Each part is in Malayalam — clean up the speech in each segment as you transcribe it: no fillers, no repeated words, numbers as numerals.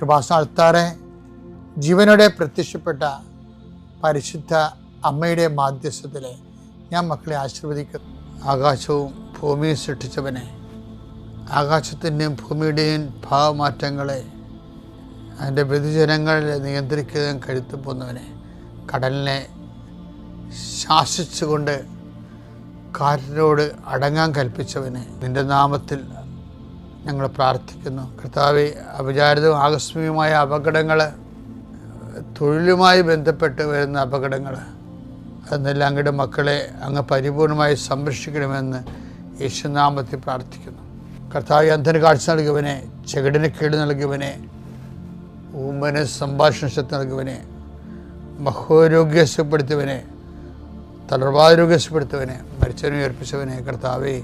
കൃപാസ്ഥാനത്താറെ ജീവനോടെ പ്രത്യക്ഷപ്പെട്ട പരിശുദ്ധ അമ്മയുടെ മാധ്യസ്ഥത്തിൽ ഞാൻ മക്കളെ ആശീർവദിക്കുന്നു. ആകാശവും ഭൂമിയും സൃഷ്ടിച്ചവനെ, ആകാശത്തിൻ്റെയും ഭൂമിയുടെയും ഭാവമാറ്റങ്ങളെ അതിൻ്റെ വ്യതിചലങ്ങളെ നിയന്ത്രിക്കുകയും കരുത്തു പോകുന്നവനെ, കടലിനെ ശാസിച്ചുകൊണ്ട് കാറ്റിനോട് അടങ്ങാൻ കൽപ്പിച്ചവനെ, നിൻ്റെ നാമത്തിൽ ഞങ്ങൾ പ്രാർത്ഥിക്കുന്നു. കർത്താവേ, അവിചാരിതവും ആകസ്മികമായ അപകടങ്ങൾ, തൊഴിലുമായി ബന്ധപ്പെട്ട് വരുന്ന അപകടങ്ങൾ, അതെന്നെല്ലാം അങ്ങയുടെ മക്കളെ അങ്ങ് പരിപൂർണമായി സംരക്ഷിക്കണമെന്ന് യേശുനാമത്തിൽ പ്രാർത്ഥിക്കുന്നു. കർത്താവേ, അന്ധന് കാഴ്ച നൽകിയവനെ, ചെകിടിന് കേട് നൽകിയവനെ, ഊമ്പന് സംഭാഷണ ശക്തി നൽകിയവനെ, മഹോരോഗ്യപ്പെടുത്തിയവനെ, തളർവാരോഗ്യപ്പെടുത്തിയവനെ, മരിച്ചവനെ ഉയർപ്പിച്ചവനെ, കർത്താവേ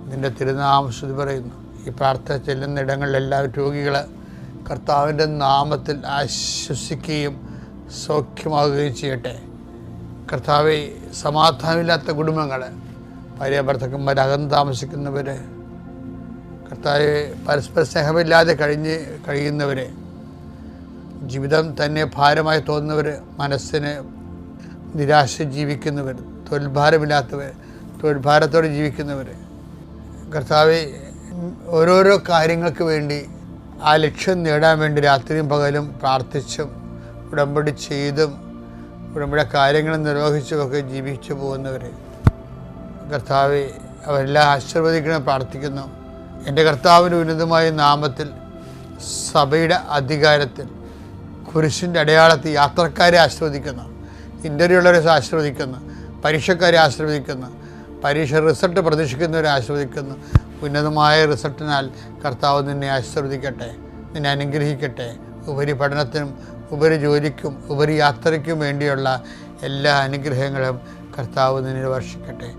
നിൻ്റെ തിരുനാമം സ്തുതി പറയുന്നു. ഈ പ്രാർത്ഥന ചെല്ലുന്ന ഇടങ്ങളിലെല്ലാം രോഗികൾ കർത്താവിൻ്റെ നാമത്തിൽ ആശ്വസിക്കുകയും സൗഖ്യമാകുകയും ചെയ്യട്ടെ. കർത്താവെ, സമാധാനമില്ലാത്ത കുടുംബങ്ങൾ, ഭാര്യ ഭർത്താക്കന്മാർ അകന്ന് താമസിക്കുന്നവർ, കർത്താവെ പരസ്പര സ്നേഹമില്ലാതെ കഴിയുന്നവർ, ജീവിതം തന്നെ ഭാരമായി തോന്നുന്നവർ, മനസ്സിന് നിരാശ ജീവിക്കുന്നവർ, തൊഴിൽഭാരമില്ലാത്തവർ, തൊഴിൽഭാരത്തോടെ ജീവിക്കുന്നവർ, കർത്താവെ ഓരോരോ കാര്യങ്ങൾക്ക് വേണ്ടി ആ ലക്ഷ്യം നേടാൻ വേണ്ടി രാത്രിയും പകലും പ്രാർത്ഥിച്ചും ഉടമ്പടി ചെയ്തും ഉടമ്പടി കാര്യങ്ങൾ നിർവഹിച്ചുമൊക്കെ ജീവിച്ചു പോകുന്നവർ, കർത്താവെ അവരെല്ലാം ആശീർവദിക്കണം പ്രാർത്ഥിക്കുന്നു. എൻ്റെ കർത്താവിൻ്റെ ഉന്നതമായ നാമത്തിൽ സഭയുടെ അധികാരത്തിൽ കുരിശിൻ്റെ അടയാളത്തിൽ യാത്രക്കാരെ ആശീർവദിക്കുന്നു, ഇൻ്റർവ്യൂ ഉള്ളവരെ ആശീർവദിക്കുന്നു, പരീക്ഷക്കാരെ ആശീർവദിക്കുന്നു, പരീക്ഷ റിസൾട്ട് പ്രതീക്ഷിക്കുന്നവരെ ആശീർവദിക്കുന്നു. ഉന്നതമായ റിസൾട്ടിനാൽ കർത്താവ് നിന്നെ ആശീർവദിക്കട്ടെ, നിന്നെ അനുഗ്രഹിക്കട്ടെ. ഉപരിപഠനത്തിനും ഉപരി ജോലിക്കും ഉപരി യാത്രയ്ക്കും വേണ്ടിയുള്ള എല്ലാ അനുഗ്രഹങ്ങളും കർത്താവ് നിന്നെ വർഷിക്കട്ടെ.